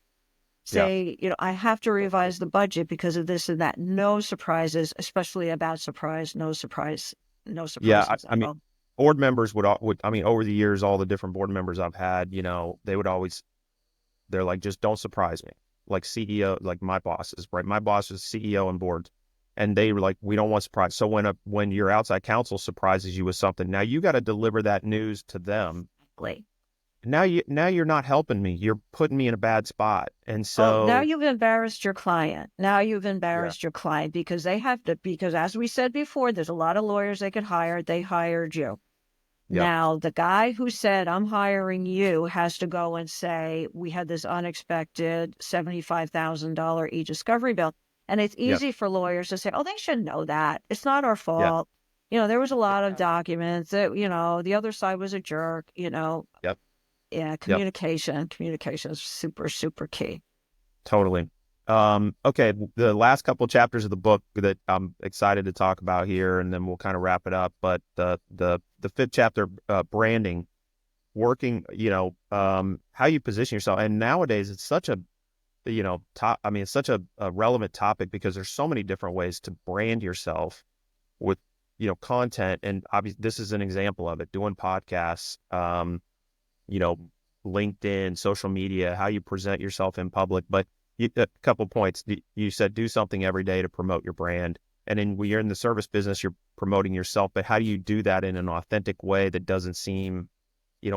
Yeah. Say, I have to revise the budget because of this and that. No surprises, especially about surprise. No surprise. No Yeah. surprises I at mean, all. board members I mean, over the years, all the different board members I've had, they would always, they're like, just don't surprise me. Like CEO, like my bosses, right? My boss is CEO and board. And they were like, we don't want surprise. So when your outside counsel surprises you with something, now you got to deliver that news to them. Exactly. Now you're not helping me. You're putting me in a bad spot. And Oh, now so, you've embarrassed your client. Now you've yeah. embarrassed your client because because as we said before, there's a lot of lawyers they could hire. They hired you. Yep. Now, the guy who said, I'm hiring you has to go and say, we had this unexpected $75,000 e-discovery bill. And it's Yep. easy for lawyers to say, oh, they should know that. It's not our Yeah. fault. There was a lot of documents that, the other side was a jerk, Yep. Yeah, Yep. communication is super, super key. Totally. Okay. The last couple of chapters of the book that I'm excited to talk about here, and then we'll kind of wrap it up. But the fifth chapter, branding, working, how you position yourself. And nowadays it's such a, it's such a relevant topic because there's so many different ways to brand yourself with, content. And obviously this is an example of it, doing podcasts, you know, LinkedIn, social media, how you present yourself in public. But a couple points. You said do something every day to promote your brand. And then when you're in the service business, you're promoting yourself. But how do you do that in an authentic way that doesn't seem,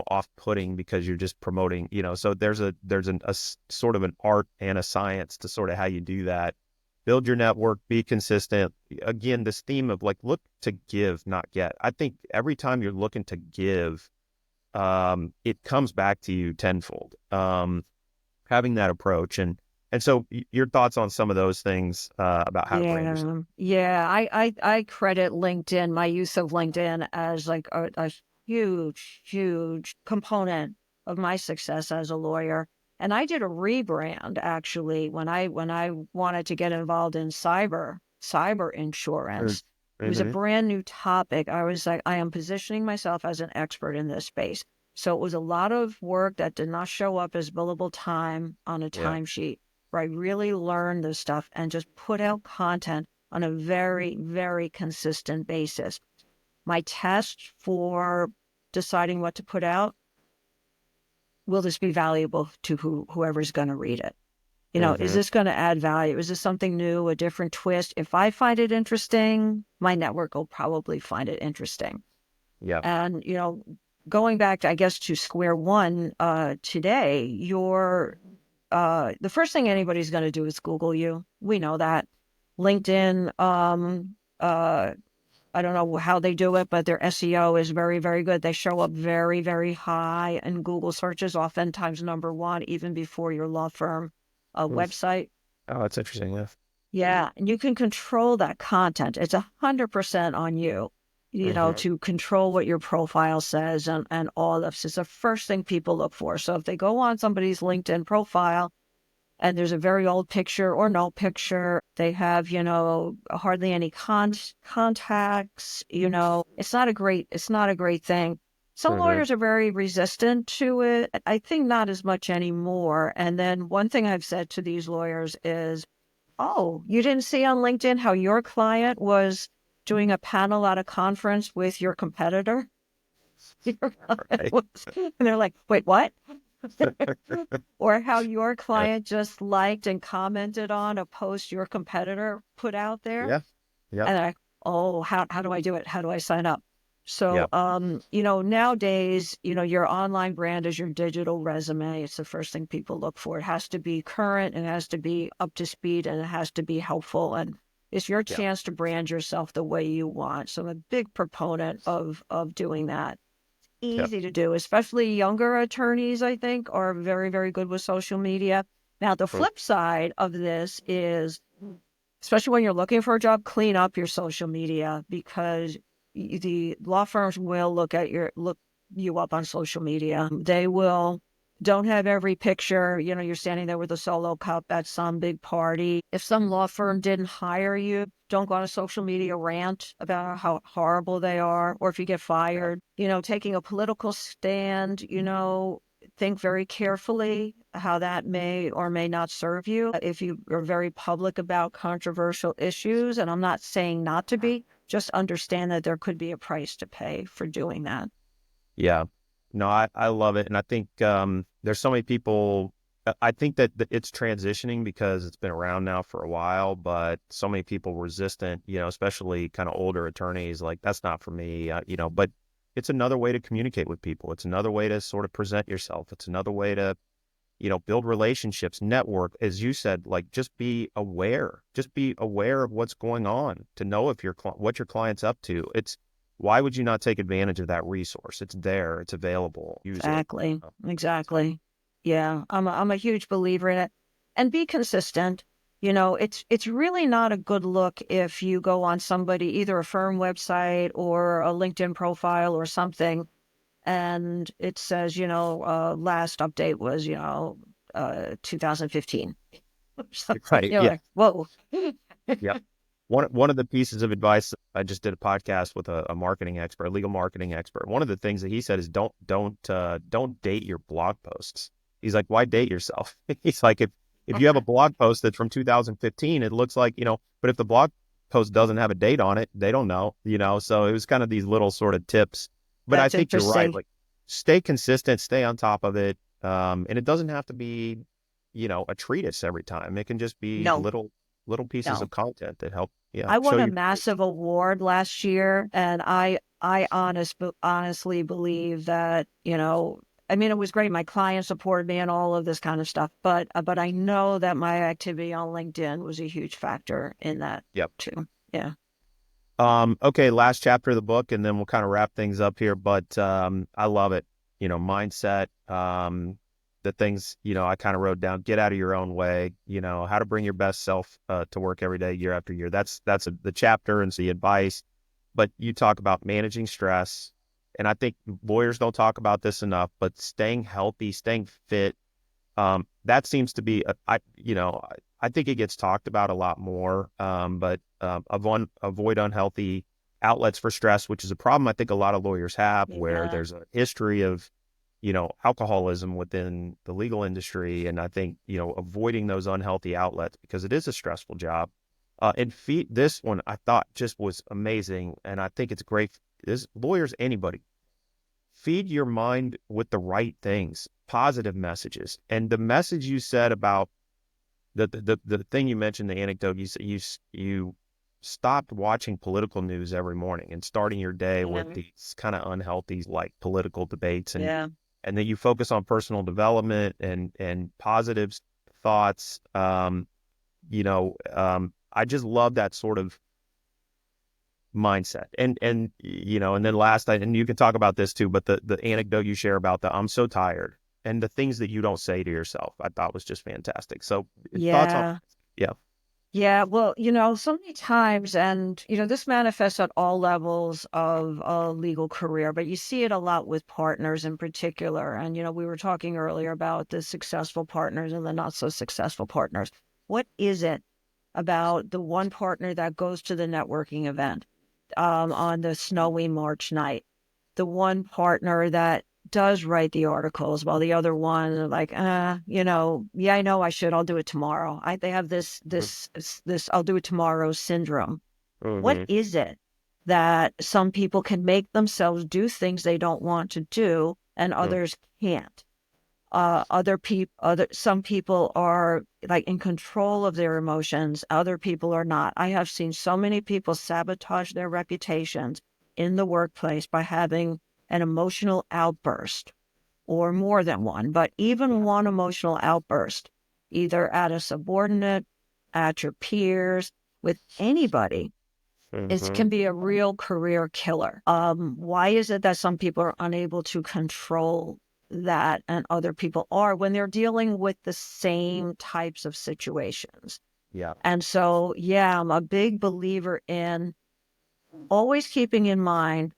off-putting because you're just promoting, so there's a sort of an art and a science to sort of how you do that. Build your network, be consistent. Again, this theme of like, look to give, not get. I think every time you're looking to give, it comes back to you tenfold. Having that approach and so your thoughts on some of those things about how to brand yourself. Yeah. I credit LinkedIn, my use of LinkedIn as like a huge, huge component of my success as a lawyer. And I did a rebrand actually when I wanted to get involved in cyber insurance. It was a Mm-hmm. brand new topic. I was like, I am positioning myself as an expert in this space. So it was a lot of work that did not show up as billable time on a Yeah. timesheet, where I really learned this stuff and just put out content on a very, very consistent basis. My test for deciding what to put out, will this be valuable to whoever's going to read it? Is Mm-hmm. this going to add value? Is this something new, a different twist? If I find it interesting, my network will probably find it interesting. Yeah. And, going back, I guess, to square one today, the first thing anybody's going to do is Google you. We know that. LinkedIn, I don't know how they do it, but their SEO is very, very good. They show up very, very high in Google searches, oftentimes number one, even before your law firm Mm. website. Oh, that's interesting. Yeah. Yeah, and you can control that content. It's 100% on you, Mm-hmm. to control what your profile says and all of this. It's the first thing people look for. So if they go on somebody's LinkedIn profile and there's a very old picture or no picture, they have, hardly any contacts, it's not a great thing. Some Mm-hmm. lawyers are very resistant to it. I think not as much anymore. And then one thing I've said to these lawyers is, oh, you didn't see on LinkedIn how your client was doing a panel at a conference with your competitor? Your client Right. was, and they're like, wait, what? Or how your client just liked and commented on a post your competitor put out there. Yeah. Yep. And I, oh, how do I do it? How do I sign up? So, Yep. nowadays, your online brand is your digital resume. It's the first thing people look for. It has to be current, it has to be up to speed, and it has to be helpful. And it's your Yep. chance to brand yourself the way you want. So I'm a big proponent of doing that. Yep. Easy to do, especially younger attorneys, I think, are very, very good with social media. Now, the Mm. flip side of this is, especially when you're looking for a job, clean up your social media because the law firms will look you up on social media. They will don't have every picture. You're standing there with a solo cup at some big party. If some law firm didn't hire you, don't go on a social media rant about how horrible they are. Or if you get Yeah. fired, taking a political stand, think very carefully how that may or may not serve you. If you are very public about controversial issues, and I'm not saying not to be, just understand that there could be a price to pay for doing that. Yeah. No, I love it. And I think there's so many people. I think that it's transitioning because it's been around now for a while, but so many people resistant, especially kind of older attorneys, like that's not for me, but it's another way to communicate with people. It's another way to sort of present yourself. It's another way to, build relationships, network, as you said, like just be aware of what's going on to know if what your client's up to. Why would you not take advantage of that resource? It's there, it's available, use it. Exactly. So, Exactly. Yeah, I'm a huge believer in it. And be consistent. It's really not a good look if you go on somebody, either a firm website or a LinkedIn profile or something, and it says, last update was, 2015. Something, right. you're Yeah. like, whoa. Yeah. One of the pieces of advice, I just did a podcast with a marketing expert, a legal marketing expert. One of the things that he said is don't date your blog posts. He's like, why date yourself? He's like, if you have a blog post that's from 2015, it looks like, but if the blog post doesn't have a date on it, they don't know, so it was kind of these little sort of tips. But I That's think you're right. interesting. Like, stay consistent, stay on top of it. And it doesn't have to be, a treatise every time. It can just be No, little pieces no. of content that help, I show won a you. massive award last year, and I honestly believe that, I mean, it was great. My clients supported me and all of this kind of stuff, but I know that my activity on LinkedIn was a huge factor in that Yep. too. Yeah. Okay, last chapter of the book, and then we'll kind of wrap things up here. But I love it. Mindset. The things I kind of wrote down. Get out of your own way. How to bring your best self to work every day, year after year. That's the chapter and the advice. But you talk about managing stress, and I think lawyers don't talk about this enough. But staying healthy, staying fit. That seems to be, I think it gets talked about a lot more, but avoid unhealthy outlets for stress, which is a problem I think a lot of lawyers have, where Yeah. there's a history of, alcoholism within the legal industry. And I think, avoiding those unhealthy outlets because it is a stressful job. And this one I thought just was amazing. And I think it's great. This lawyers, anybody, feed your mind with the right things, positive messages. And the message you said about the thing you mentioned, the anecdote, you stopped watching political news every morning and starting your day with Yeah. these kind of unhealthy, like, political debates, Yeah. and then you focus on personal development and positive thoughts. I just love that sort of mindset. And then last, and you can talk about this too, but the anecdote you share about the I'm so tired and the things that you don't say to yourself, I thought was just fantastic. So thoughts on, Yeah. yeah. Yeah, well, so many times, and, this manifests at all levels of a legal career, but you see it a lot with partners in particular. And, we were talking earlier about the successful partners and the not so successful partners. What is it about the one partner that goes to the networking event on the snowy March night? the one partner that does write the articles while the other one are like, yeah, I know I should. I'll do it tomorrow. They have this I'll do it tomorrow syndrome. What Mm-hmm. is it that some people can make themselves do things they don't want to do and others can't? Some people are like in control of their emotions. Other people are not. I have seen so many people sabotage their reputations in the workplace by having an emotional outburst, or more than one, but even one emotional outburst, either at a subordinate, at your peers, with anybody, Mm-hmm. can be a real career killer. Why is it that some people are unable to control that and other people are when they're dealing with the same types of situations? Yeah. And so, yeah, I'm a big believer in always keeping in mind,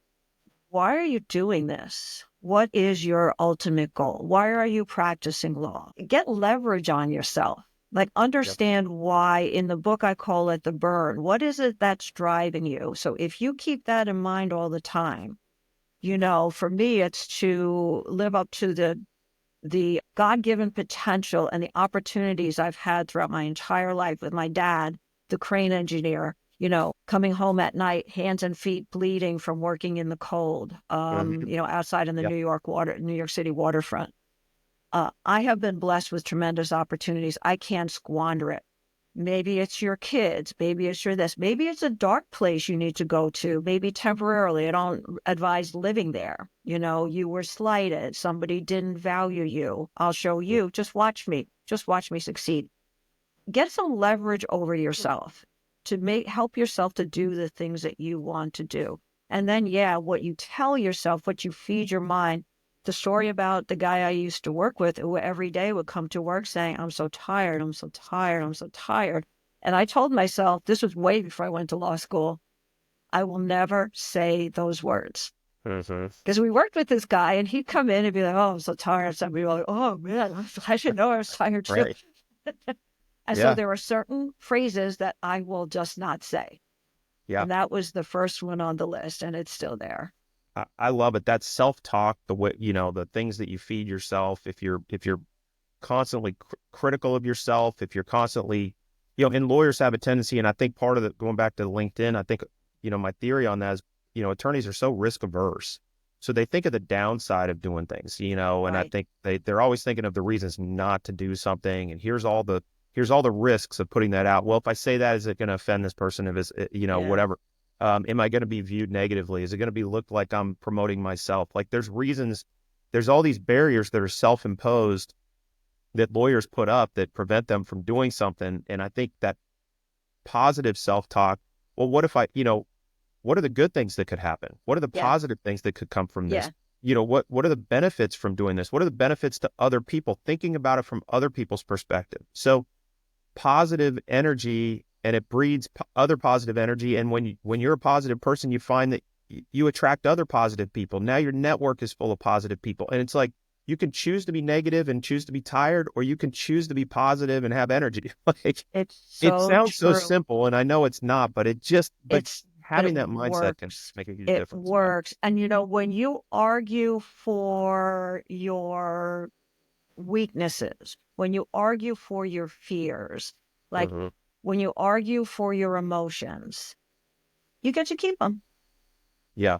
why are you doing this? What is your ultimate goal? Why are you practicing law? Get leverage on yourself. Like, Yep. understand why. In the book, I call it the burn. What is it that's driving you? So if you keep that in mind all the time, for me, it's to live up to the God-given potential and the opportunities I've had throughout my entire life with my dad, the crane engineer, coming home at night, hands and feet bleeding from working in the cold, Mm-hmm. outside in the Yep. New York City waterfront. I have been blessed with tremendous opportunities. I can't squander it. Maybe it's your kids. Maybe it's your this. Maybe it's a dark place you need to go to, maybe temporarily. I don't advise living there. You were slighted. Somebody didn't value you. I'll show you. Just watch me. Just watch me succeed. Get some leverage over yourself to help yourself to do the things that you want to do. And then, yeah, what you tell yourself, what you feed your mind. The story about the guy I used to work with, who every day would come to work saying, I'm so tired, I'm so tired, I'm so tired. And I told myself, this was way before I went to law school, I will never say those words. Mm-hmm. Because we worked with this guy and he'd come in and be like, oh, I'm so tired. Some people were like, oh man, I should know I was tired too. Right. And so Yeah. there are certain phrases that I will just not say. Yeah. And that was the first one on the list, and it's still there. I love it. That self-talk, the way, the things that you feed yourself, if you're constantly critical of yourself, if you're constantly, and lawyers have a tendency, and I think part of the, going back to LinkedIn, I think, my theory on that is, attorneys are so risk averse. So they think of the downside of doing things, and I Right. think they're always thinking of the reasons not to do something. And here's all the risks of putting that out. Well, if I say that, is it going to offend this person? If it's, Yeah. whatever. Am I going to be viewed negatively? Is it going to be looked like I'm promoting myself? Like there's reasons, there's all these barriers that are self-imposed that lawyers put up that prevent them from doing something. And I think that positive self-talk, well, what are the good things that could happen? What are the Yeah. positive things that could come from this? Yeah. What are the benefits from doing this? What are the benefits to other people? Thinking about it from other people's perspective. So positive energy, and it breeds other positive energy. And when you're a positive person, you find that you attract other positive people. Now your network is full of positive people. And it's like, you can choose to be negative and choose to be tired, or you can choose to be positive and have energy. Like, It's it so sounds so true. simple, and I know it's not, but but But having it that mindset can works. make a huge It difference. Yeah. works. And when you argue for your weaknesses, when you argue for your fears, like Hmm. when you argue for your emotions, you get to keep them. Yeah.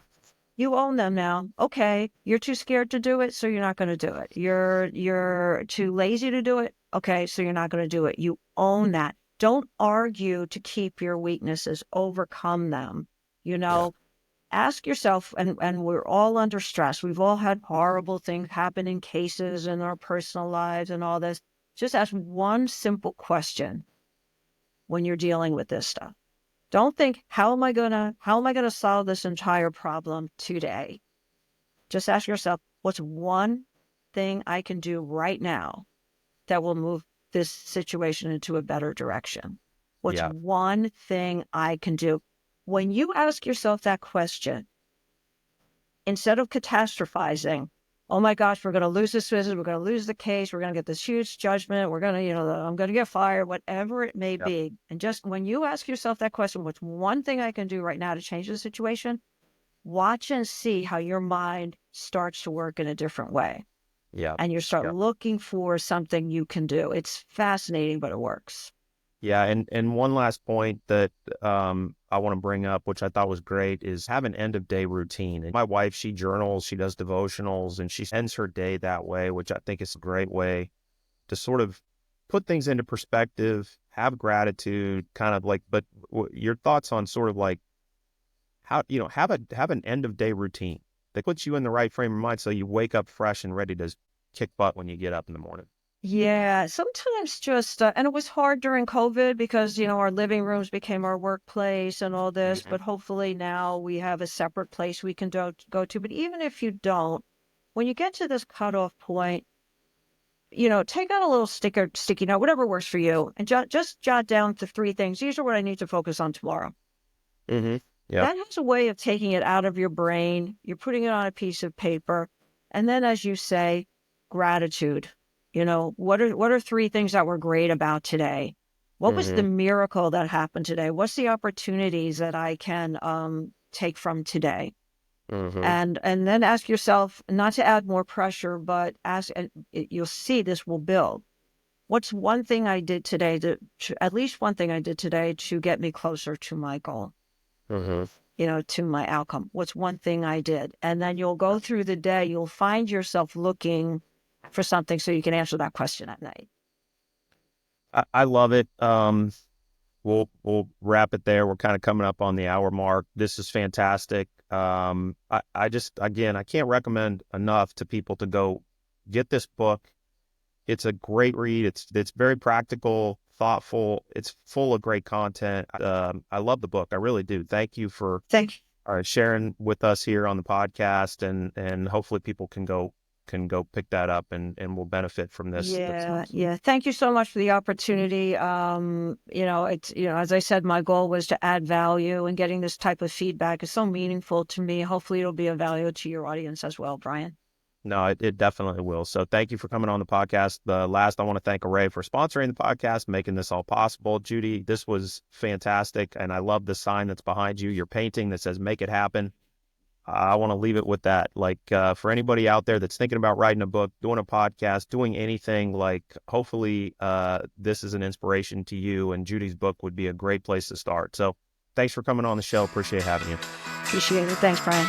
You own them now. Okay, you're too scared to do it, so you're not going to do it. You're too lazy to do it. Okay, so you're not going to do it. You own that. Don't argue to keep your weaknesses. Overcome them. You Yeah. know, ask yourself, and we're all under stress. We've all had horrible things happen in cases in our personal lives and all this. Just ask one simple question when you're dealing with this stuff. Don't think, how am I gonna solve this entire problem today? Just ask yourself, what's one thing I can do right now that will move this situation into a better direction? What's Yeah. one thing I can do? When you ask yourself that question, instead of catastrophizing, oh my gosh, we're going to lose this business, we're going to lose the case, we're going to get this huge judgment, we're going to, I'm going to get fired, whatever it may Yeah. be. And just when you ask yourself that question, what's one thing I can do right now to change the situation? watch and see how your mind starts to work in a different way. Yeah. And you start Yeah. looking for something you can do. It's fascinating, but it works. Yeah, and one last point that I want to bring up, which I thought was great, is have an end of day routine. And my wife, she journals, she does devotionals, and she ends her day that way, which I think is a great way to sort of put things into perspective, have gratitude, kind of like. But your thoughts on sort of like how, have an end of day routine that puts you in the right frame of mind, so you wake up fresh and ready to kick butt when you get up in the morning. Yeah, sometimes just, and it was hard during COVID because, our living rooms became our workplace and all this, Mhm. but hopefully now we have a separate place we can go to. But even if you don't, when you get to this cutoff point, take out a little sticky note, whatever works for you, and just jot down the 3 things. These are what I need to focus on tomorrow. Mm-hmm. Yeah. That has a way of taking it out of your brain. You're putting it on a piece of paper. And then, as you say, gratitude. What are 3 things that were great about today? What was the Mm-hmm. miracle that happened today? What's the opportunities that I can take from today? Mm-hmm. And then ask yourself, not to add more pressure, but ask, and you'll see this will build. What's one thing I did today at least one thing I did today to get me closer to my goal? Mm-hmm. To my outcome. What's one thing I did? And then you'll go through the day, you'll find yourself looking for something so you can answer that question at night. I love it. We'll wrap it there. We're kind of coming up on the hour mark. This is fantastic. I just, again, I can't recommend enough to people to go get this book. It's a great read. It's very practical, thoughtful. It's full of great content. I love the book. I really do. Thank you for Thank sharing with us here on the podcast, and hopefully people can go pick that up and will benefit from this. Yeah. Thank you so much for the opportunity. It's, as I said, my goal was to add value, and getting this type of feedback is so meaningful to me. Hopefully it'll be of value to your audience as well, Brian. No, it definitely will. So thank you for coming on the podcast. Last, I want to thank Array for sponsoring the podcast, making this all possible. Judy, this was fantastic. And I love the sign that's behind you, your painting that says, "Make it happen." I want to leave it with that. Like, for anybody out there that's thinking about writing a book, doing a podcast, doing anything, like, hopefully this is an inspiration to you, and Judy's book would be a great place to start. So thanks for coming on the show. Appreciate having you. Appreciate it. Thanks, Brian.